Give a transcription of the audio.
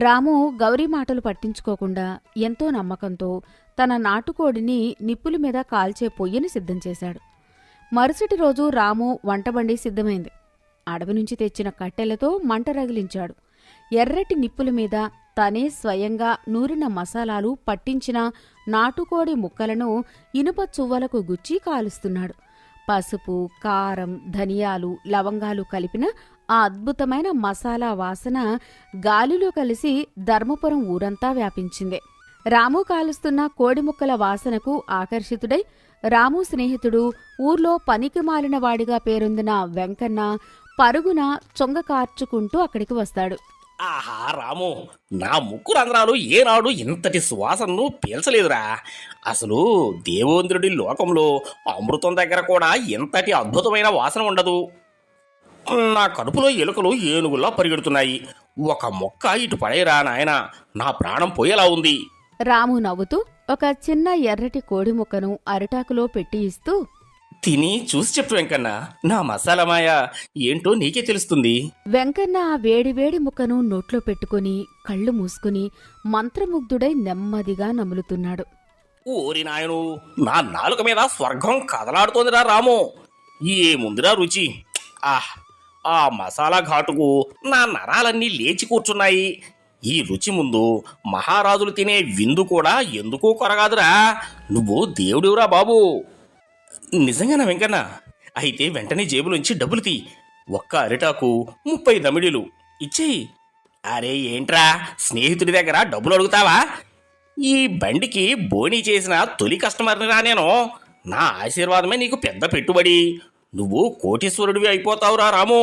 రాము గౌరీ మాటలు పట్టించుకోకుండా ఎంతో నమ్మకంతో తన నాటుకోడిని నిప్పుల మీద కాల్చే పొయ్యిని సిద్ధం చేశాడు. మరుసటి రోజు రాము వంటబండి సిద్ధమైంది. అడవి నుంచి తెచ్చిన కట్టెలతో మంట రగిలించాడు. ఎర్రటి నిప్పుల మీద తనే స్వయంగా నూరిన మసాలాలు పట్టించిన నాటుకోడి ముక్కలను ఇనుప చువ్వలకు గుచ్చి కాలుస్తున్నాడు. పసుపు, కారం, ధనియాలు, లవంగాలు కలిపిన ఆ అద్భుతమైన మసాలా వాసన గాలిలో కలిసి ధర్మపురం ఊరంతా వ్యాపించింది. రాము కాలుస్తున్న కోడిముక్కల వాసనకు ఆకర్షితుడై రాము స్నేహితుడు, ఊర్లో పనికిమాలిన వాడిగా పేరొందిన వెంకన్న పరుగున చొంగ కార్చుకుంటూ అక్కడికి వస్తాడు. ఆహా రాము, నా ముక్కు రంధ్రాలు ఏనాడు ఇంతటి సువాసనను పీల్చలేదురా. అసలు దేవేంద్రుడి లోకంలో అమృతం దగ్గర కూడా ఇంతటి అద్భుతమైన వాసన ఉండదు. నా కడుపులో ఎలుకలు ఏనుగుల్లా పరిగెడుతున్నాయి. ఒక మొక్క ఇటు పడేరా నాయనా, నా ప్రాణం పోయేలా ఉంది. రాము నవ్వుతూ ఒక చిన్న ఎర్రటి కోడి ముక్కను అరిటాకులో పెట్టి ఇస్తూ, తిని చూసి చెప్పు వెంకన్న, నా మసాలా మాయ ఏంటో నీకే తెలుస్తుంది. వెంకన్న ఆ వేడివేడి ముక్కను నోట్లో పెట్టుకుని కళ్ళు మూసుకుని మంత్రముగ్ధుడై నెమ్మదిగా నములుతున్నాడు. ఓరి నాయను, నా నాలుక మీద స్వర్గం కదలాడుతోందిరా రాము. ఏముందిరా రుచి! ఆ మసాలా ఘాటుకు నా నరాలన్నీ లేచి కూర్చున్నాయి. ఈ రుచి ముందు మహారాజులు తినే విందు కూడా ఎందుకూ కొరగాదురా. నువ్వు దేవుడివురా బాబు. నిజంగానా వెంకన్న? అయితే వెంటనే జేబులోంచి డబ్బులు తీ. ఒక్క అరిటాకు 30 దమిడీలు ఇచ్చేయి. అరే ఏంట్రా, స్నేహితుడి దగ్గర డబ్బులు అడుగుతావా? ఈ బండికి బోనీ చేసిన తొలి కస్టమర్ని రా నేను. నా ఆశీర్వాదమే నీకు పెద్ద పెట్టుబడి. నువ్వు కోటీశ్వరుడివి అయిపోతావురా రాము.